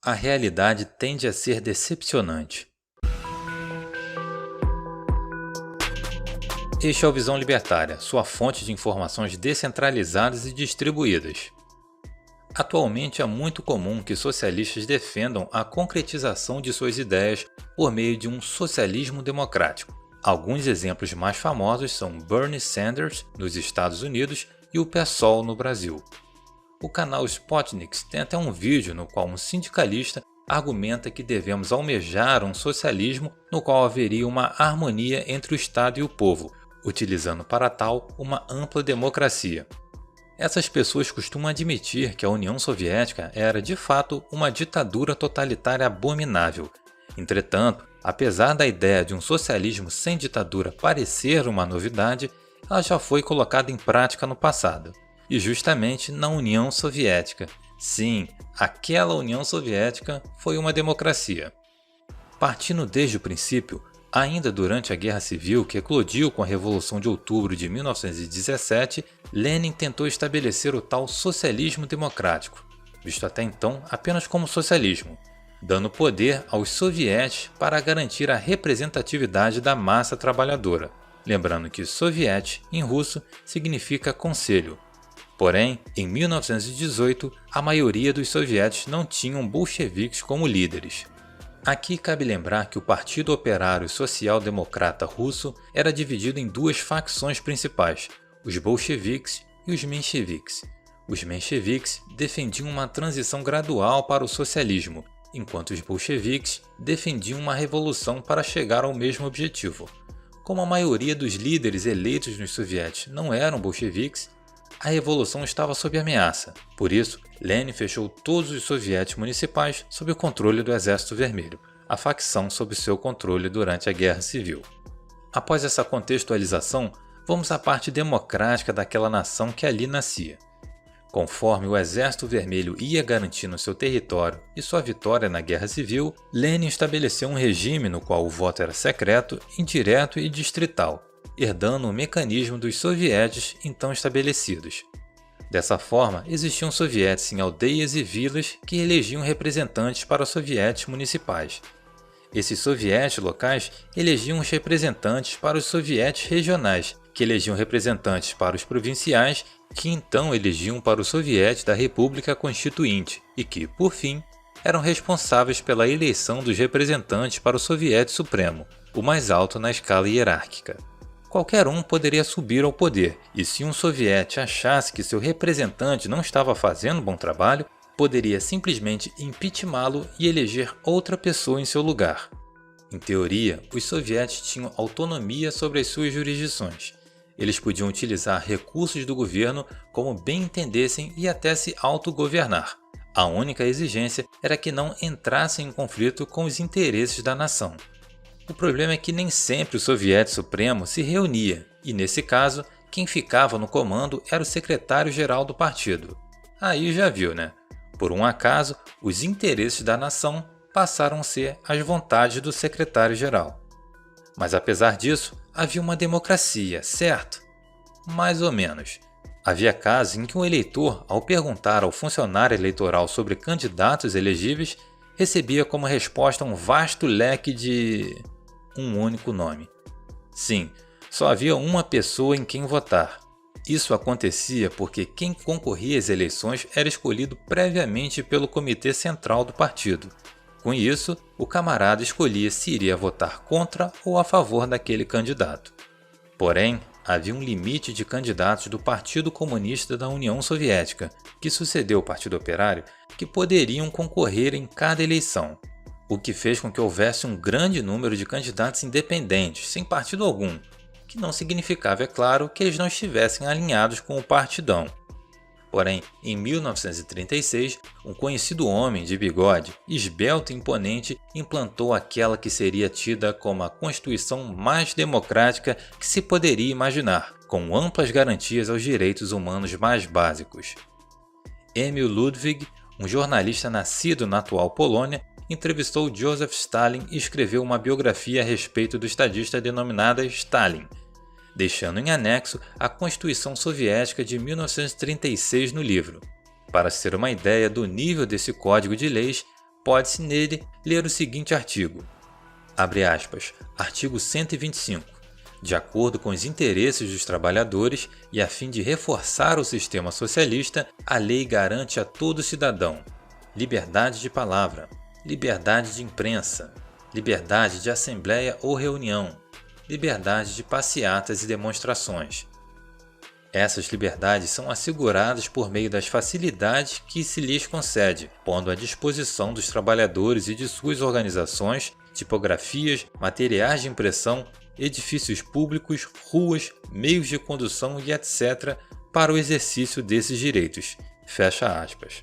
a realidade tende a ser decepcionante. Este é o Visão Libertária, sua fonte de informações descentralizadas e distribuídas. Atualmente é muito comum que socialistas defendam a concretização de suas ideias por meio de um socialismo democrático. Alguns exemplos mais famosos são Bernie Sanders, nos Estados Unidos, e o PSOL, no Brasil. O canal Spotnix tem até um vídeo no qual um sindicalista argumenta que devemos almejar um socialismo no qual haveria uma harmonia entre o Estado e o povo, utilizando para tal uma ampla democracia. Essas pessoas costumam admitir que a União Soviética era de fato uma ditadura totalitária abominável. Entretanto, apesar da ideia de um socialismo sem ditadura parecer uma novidade, ela já foi colocada em prática no passado. E justamente na União Soviética. Sim, aquela União Soviética foi uma democracia. Partindo desde o princípio, ainda durante a Guerra Civil que eclodiu com a Revolução de Outubro de 1917, Lenin tentou estabelecer o tal socialismo democrático, visto até então apenas como socialismo, dando poder aos sovietes para garantir a representatividade da massa trabalhadora. Lembrando que soviet, em russo, significa conselho. Porém, em 1918, a maioria dos sovietes não tinham bolcheviques como líderes. Aqui cabe lembrar que o Partido Operário Social Democrata Russo era dividido em duas facções principais, os bolcheviques e os mencheviques. Os mencheviques defendiam uma transição gradual para o socialismo, enquanto os bolcheviques defendiam uma revolução para chegar ao mesmo objetivo. Como a maioria dos líderes eleitos nos sovietes não eram bolcheviques, a revolução estava sob ameaça. Por isso, Lenin fechou todos os sovietes municipais sob o controle do Exército Vermelho, a facção sob seu controle durante a Guerra Civil. Após essa contextualização, vamos à parte democrática daquela nação que ali nascia. Conforme o Exército Vermelho ia garantindo seu território e sua vitória na Guerra Civil, Lenin estabeleceu um regime no qual o voto era secreto, indireto e distrital, herdando o mecanismo dos sovietes então estabelecidos. Dessa forma, existiam sovietes em aldeias e vilas que elegiam representantes para os sovietes municipais. Esses sovietes locais elegiam os representantes para os sovietes regionais, que elegiam representantes para os provinciais, que então elegiam para os sovietes da República Constituinte e que, por fim, eram responsáveis pela eleição dos representantes para o Soviete Supremo, o mais alto na escala hierárquica. Qualquer um poderia subir ao poder, e se um soviete achasse que seu representante não estava fazendo bom trabalho, poderia simplesmente impeachá-lo e eleger outra pessoa em seu lugar. Em teoria, os sovietes tinham autonomia sobre as suas jurisdições. Eles podiam utilizar recursos do governo como bem entendessem e até se autogovernar. A única exigência era que não entrassem em conflito com os interesses da nação. O problema é que nem sempre o Soviete Supremo se reunia, e nesse caso, quem ficava no comando era o secretário-geral do partido. Aí já viu, né? Por um acaso, os interesses da nação passaram a ser as vontades do secretário-geral. Mas apesar disso, havia uma democracia, certo? Mais ou menos. Havia casos em que um eleitor, ao perguntar ao funcionário eleitoral sobre candidatos elegíveis, recebia como resposta um vasto leque de um único nome. Sim, só havia uma pessoa em quem votar. Isso acontecia porque quem concorria às eleições era escolhido previamente pelo Comitê Central do partido. Com isso, o camarada escolhia se iria votar contra ou a favor daquele candidato. Porém, havia um limite de candidatos do Partido Comunista da União Soviética, que sucedeu o Partido Operário, que poderiam concorrer em cada eleição, o que fez com que houvesse um grande número de candidatos independentes, sem partido algum, que não significava, é claro, que eles não estivessem alinhados com o partidão. Porém, em 1936, um conhecido homem de bigode, esbelto e imponente, implantou aquela que seria tida como a Constituição mais democrática que se poderia imaginar, com amplas garantias aos direitos humanos mais básicos. Emil Ludwig, um jornalista nascido na atual Polônia, entrevistou Joseph Stalin e escreveu uma biografia a respeito do estadista denominada Stalin, deixando em anexo a Constituição Soviética de 1936 no livro. Para se ter uma ideia do nível desse código de leis, pode-se nele ler o seguinte artigo, abre aspas, artigo 125. De acordo com os interesses dos trabalhadores e a fim de reforçar o sistema socialista, a lei garante a todo cidadão liberdade de palavra, liberdade de imprensa, liberdade de assembleia ou reunião, liberdade de passeatas e demonstrações. Essas liberdades são asseguradas por meio das facilidades que se lhes concede, pondo à disposição dos trabalhadores e de suas organizações tipografias, materiais de impressão, edifícios públicos, ruas, meios de condução e etc. para o exercício desses direitos. Fecha aspas.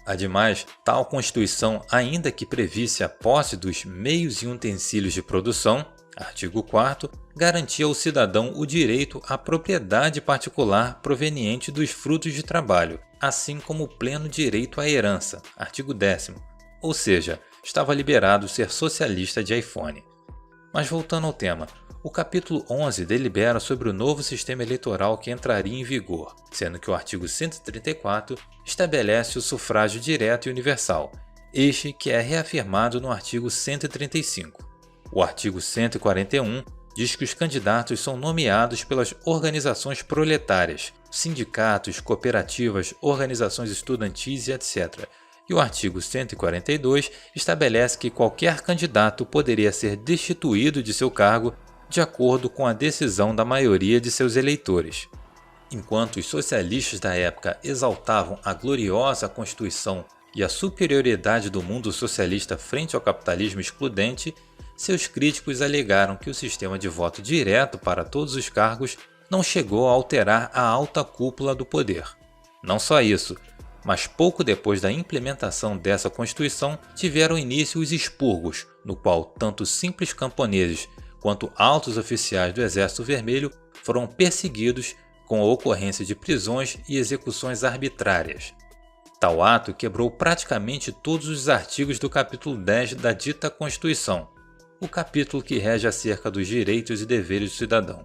Ademais, tal Constituição, ainda que previsse a posse dos meios e utensílios de produção, artigo 4º, garantia ao cidadão o direito à propriedade particular proveniente dos frutos de trabalho, assim como o pleno direito à herança, artigo 10º, ou seja, estava liberado ser socialista de iPhone. Mas voltando ao tema, o capítulo 11 delibera sobre o novo sistema eleitoral que entraria em vigor, sendo que o artigo 134 estabelece o sufrágio direto e universal, este que é reafirmado no artigo 135. O artigo 141 diz que os candidatos são nomeados pelas organizações proletárias, sindicatos, cooperativas, organizações estudantis e etc. E o artigo 142 estabelece que qualquer candidato poderia ser destituído de seu cargo de acordo com a decisão da maioria de seus eleitores. Enquanto os socialistas da época exaltavam a gloriosa Constituição e a superioridade do mundo socialista frente ao capitalismo excludente, seus críticos alegaram que o sistema de voto direto para todos os cargos não chegou a alterar a alta cúpula do poder. Não só isso, mas pouco depois da implementação dessa Constituição tiveram início os expurgos, no qual tanto simples camponeses quanto altos oficiais do Exército Vermelho foram perseguidos com a ocorrência de prisões e execuções arbitrárias. Tal ato quebrou praticamente todos os artigos do capítulo 10 da dita Constituição, o capítulo que rege acerca dos direitos e deveres do cidadão.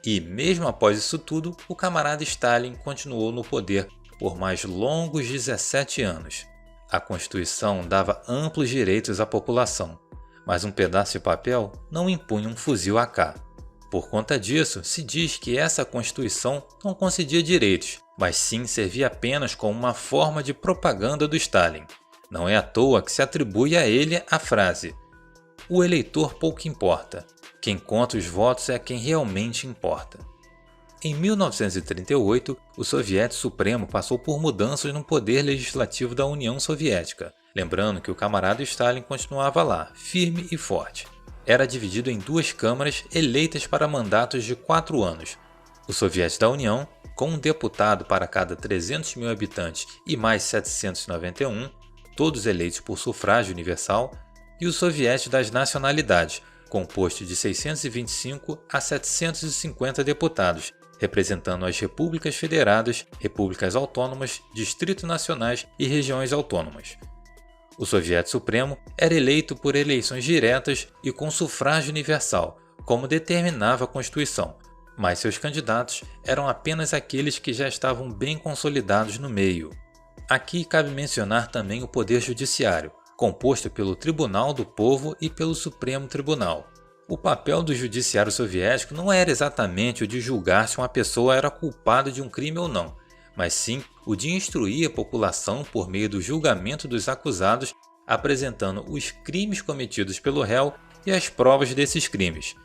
E, mesmo após isso tudo, o camarada Stalin continuou no poder por mais longos 17 anos. A Constituição dava amplos direitos à população, mas um pedaço de papel não impunha um fuzil AK. Por conta disso, se diz que essa Constituição não concedia direitos, mas sim servia apenas como uma forma de propaganda do Stalin. Não é à toa que se atribui a ele a frase: "O eleitor pouco importa, quem conta os votos é quem realmente importa". Em 1938, o Soviético Supremo passou por mudanças no poder legislativo da União Soviética. Lembrando que o camarada Stalin continuava lá, firme e forte. Era dividido em duas câmaras eleitas para mandatos de 4 anos. O Soviético da União, com um deputado para cada 300 mil habitantes e mais 791, todos eleitos por sufrágio universal, e o Soviético das Nacionalidades, composto de 625 a 750 deputados, representando as repúblicas federadas, repúblicas autônomas, distritos nacionais e regiões autônomas. O Soviético Supremo era eleito por eleições diretas e com sufrágio universal, como determinava a Constituição, mas seus candidatos eram apenas aqueles que já estavam bem consolidados no meio. Aqui cabe mencionar também o Poder Judiciário, composto pelo Tribunal do Povo e pelo Supremo Tribunal. O papel do Judiciário Soviético não era exatamente o de julgar se uma pessoa era culpada de um crime ou não, mas sim o de instruir a população por meio do julgamento dos acusados, apresentando os crimes cometidos pelo réu e as provas desses crimes.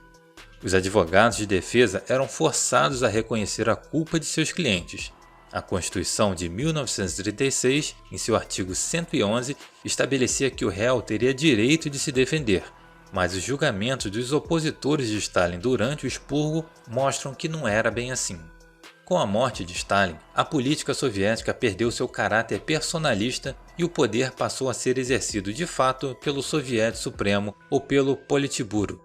Os advogados de defesa eram forçados a reconhecer a culpa de seus clientes. A Constituição de 1936, em seu artigo 111, estabelecia que o réu teria direito de se defender, mas os julgamentos dos opositores de Stalin durante o expurgo mostram que não era bem assim. Com a morte de Stalin, a política soviética perdeu seu caráter personalista e o poder passou a ser exercido de fato pelo Soviético Supremo ou pelo Politburo.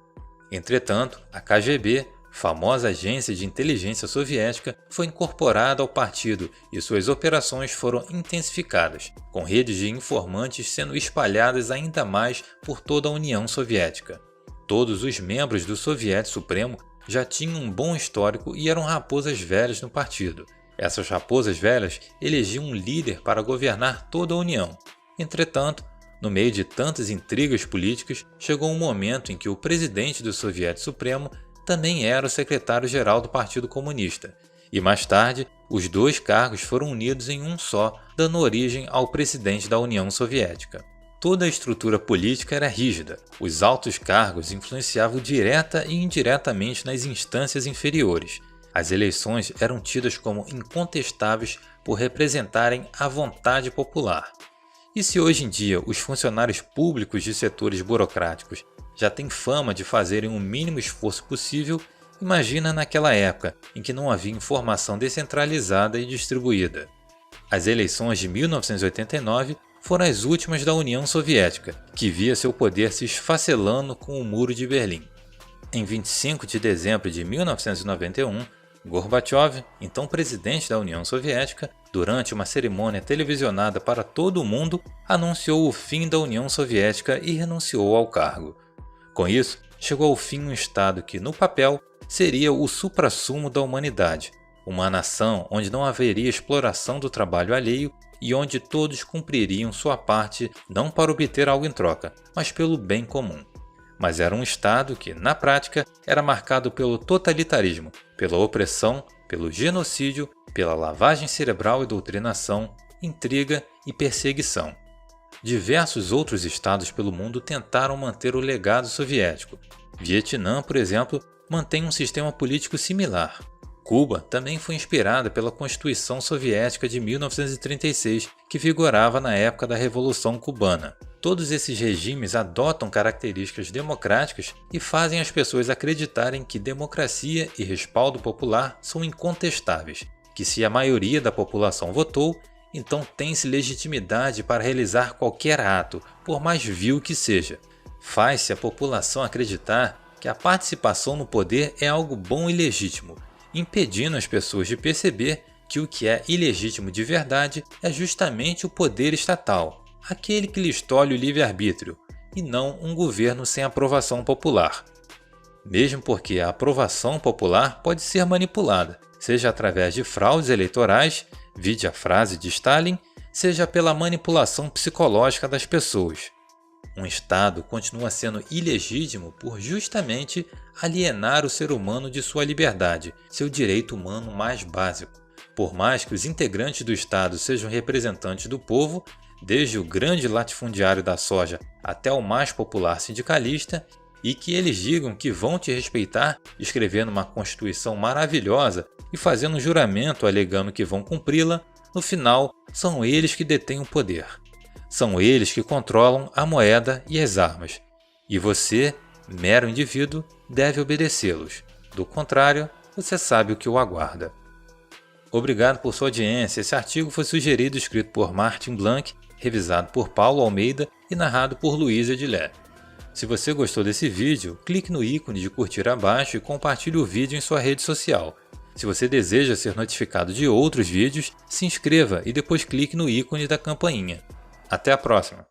Entretanto, a KGB, famosa agência de inteligência soviética, foi incorporada ao partido e suas operações foram intensificadas, com redes de informantes sendo espalhadas ainda mais por toda a União Soviética. Todos os membros do Soviético Supremo já tinham um bom histórico e eram raposas velhas no partido. Essas raposas velhas elegiam um líder para governar toda a União. Entretanto, No meio de tantas intrigas políticas, chegou um momento em que o presidente do Soviete Supremo também era o secretário-geral do Partido Comunista, e mais tarde, os dois cargos foram unidos em um só, dando origem ao presidente da União Soviética. Toda a estrutura política era rígida, os altos cargos influenciavam direta e indiretamente nas instâncias inferiores. As eleições eram tidas como incontestáveis por representarem a vontade popular. E se hoje em dia os funcionários públicos de setores burocráticos já têm fama de fazerem o mínimo esforço possível, imagina naquela época em que não havia informação descentralizada e distribuída. As eleições de 1989 foram as últimas da União Soviética, que via seu poder se esfacelando com o Muro de Berlim. Em 25 de dezembro de 1991, Gorbachev, então presidente da União Soviética, durante uma cerimônia televisionada para todo o mundo, anunciou o fim da União Soviética e renunciou ao cargo. Com isso, chegou ao fim um Estado que, no papel, seria o suprassumo da humanidade, uma nação onde não haveria exploração do trabalho alheio e onde todos cumpririam sua parte não para obter algo em troca, mas pelo bem comum. Mas era um Estado que, na prática, era marcado pelo totalitarismo, pela opressão, pelo genocídio, pela lavagem cerebral e doutrinação, intriga e perseguição. Diversos outros estados pelo mundo tentaram manter o legado soviético. Vietnã, por exemplo, mantém um sistema político similar. Cuba também foi inspirada pela Constituição Soviética de 1936, que vigorava na época da Revolução Cubana. Todos esses regimes adotam características democráticas e fazem as pessoas acreditarem que democracia e respaldo popular são incontestáveis, que se a maioria da população votou, então tem-se legitimidade para realizar qualquer ato, por mais vil que seja. Faz-se a população acreditar que a participação no poder é algo bom e legítimo, impedindo as pessoas de perceber que o que é ilegítimo de verdade é justamente o poder estatal, aquele que lhes tolhe o livre-arbítrio, e não um governo sem aprovação popular. Mesmo porque a aprovação popular pode ser manipulada, seja através de fraudes eleitorais, vide a frase de Stalin, seja pela manipulação psicológica das pessoas. Um Estado continua sendo ilegítimo por justamente alienar o ser humano de sua liberdade, seu direito humano mais básico. Por mais que os integrantes do Estado sejam representantes do povo, desde o grande latifundiário da soja até o mais popular sindicalista, e que eles digam que vão te respeitar, escrevendo uma Constituição maravilhosa e fazendo um juramento alegando que vão cumpri-la, no final são eles que detêm o poder. São eles que controlam a moeda e as armas. E você, mero indivíduo, deve obedecê-los. Do contrário, você sabe o que o aguarda. Obrigado por sua audiência. Esse artigo foi sugerido e escrito por Martin Blanc, revisado por Paulo Almeida e narrado por Luiz Edilé. Se você gostou desse vídeo, clique no ícone de curtir abaixo e compartilhe o vídeo em sua rede social. Se você deseja ser notificado de outros vídeos, se inscreva e depois clique no ícone da campainha. Até a próxima!